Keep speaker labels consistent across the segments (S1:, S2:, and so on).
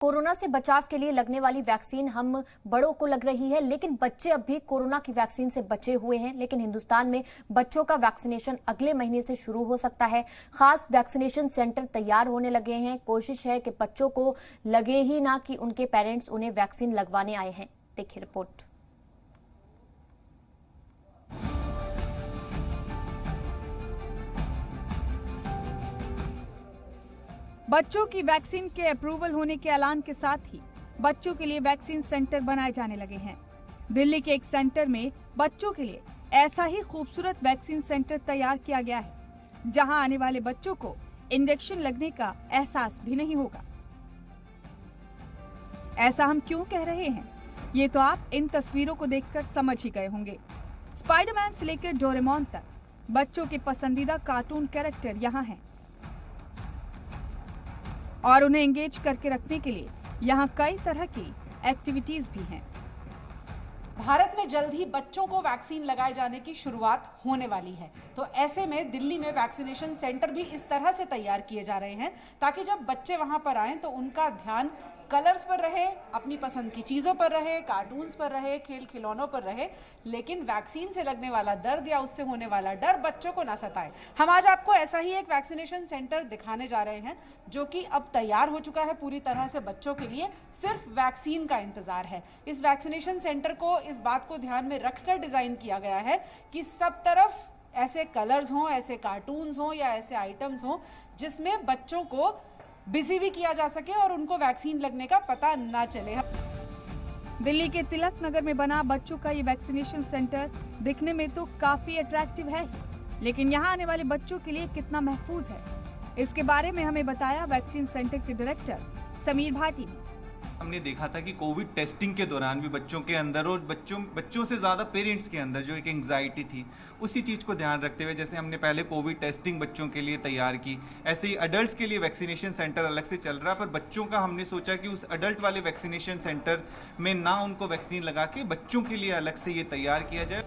S1: Corona से बचाव के लिए लगने वाली वैक्सीन हम बड़ों को लग रही है, लेकिन बच्चे अब भी कोरोना की वैक्सीन से बचे हुए हैं। लेकिन हिंदुस्तान में बच्चों का वैक्सीनेशन अगले महीने से शुरू हो सकता है। खास वैक्सीनेशन सेंटर तैयार होने लगे हैं। कोशिश है कि बच्चों को लगे ही ना कि उनके पेरेंट्स उन्हें वैक्सीन लगवाने आए हैं। देखिए रिपोर्ट।
S2: बच्चों की वैक्सीन के अप्रूवल होने के ऐलान के साथ ही बच्चों के लिए वैक्सीन सेंटर बनाए जाने लगे हैं। दिल्ली के एक सेंटर में बच्चों के लिए ऐसा ही खूबसूरत वैक्सीन सेंटर तैयार किया गया है, जहां आने वाले बच्चों को इंजेक्शन लगने का एहसास भी नहीं होगा। ऐसा हम क्यों कह रहे हैं, ये तो आप इन तस्वीरों को देखकर समझ ही गए होंगे। स्पाइडरमैन से लेकर डोरेमोन तक बच्चों के पसंदीदा कार्टून कैरेक्टर यहाँ हैं और उन्हें एंगेज करके रखने के लिए यहाँ कई तरह की एक्टिविटीज भी हैं।
S3: भारत में जल्द ही बच्चों को वैक्सीन लगाए जाने की शुरुआत होने वाली है, तो ऐसे में दिल्ली में वैक्सीनेशन सेंटर भी इस तरह से तैयार किए जा रहे हैं ताकि जब बच्चे वहां पर आएं तो उनका ध्यान कलर्स पर रहे, अपनी पसंद की चीज़ों पर रहे, कार्टून्स पर रहे, खेल खिलौनों पर रहे, लेकिन वैक्सीन से लगने वाला दर्द या उससे होने वाला डर बच्चों को ना सताए। हम आज आपको ऐसा ही एक वैक्सीनेशन सेंटर दिखाने जा रहे हैं जो कि अब तैयार हो चुका है पूरी तरह से बच्चों के लिए। सिर्फ वैक्सीन का इंतजार है। इस वैक्सीनेशन सेंटर को इस बात को ध्यान में रखकर डिज़ाइन किया गया है कि सब तरफ ऐसे कलर्स हों, ऐसे कार्टून्स हों या ऐसे आइटम्स हों जिसमें बच्चों को बिजी भी किया जा सके और उनको वैक्सीन लगने का पता ना चले।
S2: दिल्ली के तिलक नगर में बना बच्चों का ये वैक्सीनेशन सेंटर दिखने में तो काफी अट्रैक्टिव है, लेकिन यहाँ आने वाले बच्चों के लिए कितना महफूज है, इसके बारे में हमें बताया वैक्सीन सेंटर के डायरेक्टर समीर भाटी ने।
S4: हमने देखा था कि कोविड टेस्टिंग के दौरान भी बच्चों के अंदर और बच्चों से ज़्यादा पेरेंट्स के अंदर जो एक एंग्जाइटी थी, उसी चीज़ को ध्यान रखते हुए जैसे हमने पहले कोविड टेस्टिंग बच्चों के लिए तैयार की, ऐसे ही अडल्ट्स के लिए वैक्सीनेशन सेंटर अलग से चल रहा है। पर बच्चों का हमने सोचा कि उस अडल्ट वाले वैक्सीनेशन सेंटर में ना उनको वैक्सीन लगा के बच्चों के लिए अलग से ये तैयार किया जाए।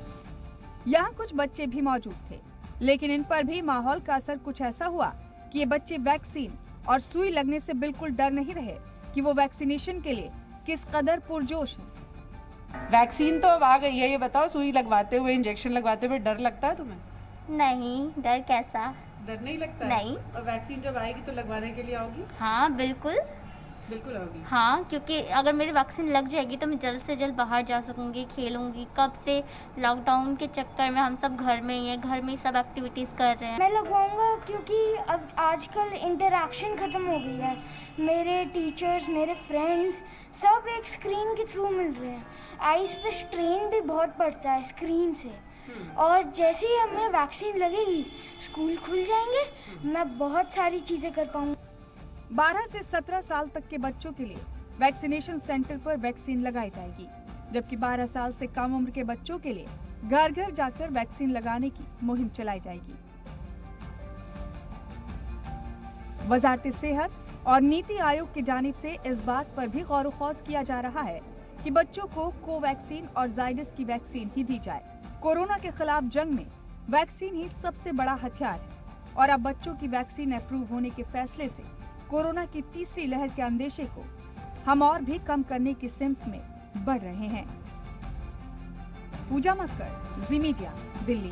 S2: यहाँ कुछ बच्चे भी मौजूद थे, लेकिन इन पर भी माहौल का असर कुछ ऐसा हुआ कि ये बच्चे वैक्सीन और सुई लगने से बिल्कुल डर नहीं रहे कि वो वैक्सीनेशन के लिए किस कदर पुरजोश हैं।
S3: वैक्सीन तो अब आ गई है, ये बताओ सुई लगवाते हुए, इंजेक्शन लगवाते हुए डर लगता है तुम्हें?
S5: नहीं, डर कैसा?
S3: डर नहीं लगता
S5: नहीं।
S3: है? और वैक्सीन जब आएगी तो लगवाने के लिए आओगी?
S5: हाँ बिल्कुल।
S3: बिल्कुल आओगी।
S5: हाँ, क्योंकि अगर मेरी वैक्सीन लग जाएगी तो मैं जल्द से जल्द बाहर जा सकूंगी, खेलूंगी। कब से लॉकडाउन के चक्कर में हम सब घर में ही हैं, घर में ही सब एक्टिविटीज़ कर रहे हैं।
S6: मैं लगवाऊंगा क्योंकि अब आजकल इंटरेक्शन ख़त्म हो गई है। मेरे टीचर्स, मेरे फ्रेंड्स सब एक स्क्रीन के थ्रू मिल रहे हैं। आइज़ पे स्ट्रेन भी बहुत पड़ता है स्क्रीन से, और जैसे ही हमें वैक्सीन लगेगी स्कूल खुल जाएंगे, मैं बहुत सारी चीज़ें कर पाऊँगी।
S2: 12 से 17 साल तक के बच्चों के लिए वैक्सीनेशन सेंटर पर वैक्सीन लगाई जाएगी, जबकि 12 साल से कम उम्र के बच्चों के लिए घर घर जाकर वैक्सीन लगाने की मुहिम चलाई जाएगी। वजारत सेहत और नीति आयोग की जानिब से इस बात पर भी गौर खौज किया जा रहा है कि बच्चों को कोवैक्सीन और जाइडस की वैक्सीन ही दी जाए। कोरोना के खिलाफ जंग में वैक्सीन ही सबसे बड़ा हथियार है और अब बच्चों की वैक्सीन अप्रूव होने के फैसले से कोरोना की तीसरी लहर के अंदेशे को हम और भी कम करने की सिमत में बढ़ रहे हैं। पूजा मक्कर, जी मीडिया, दिल्ली।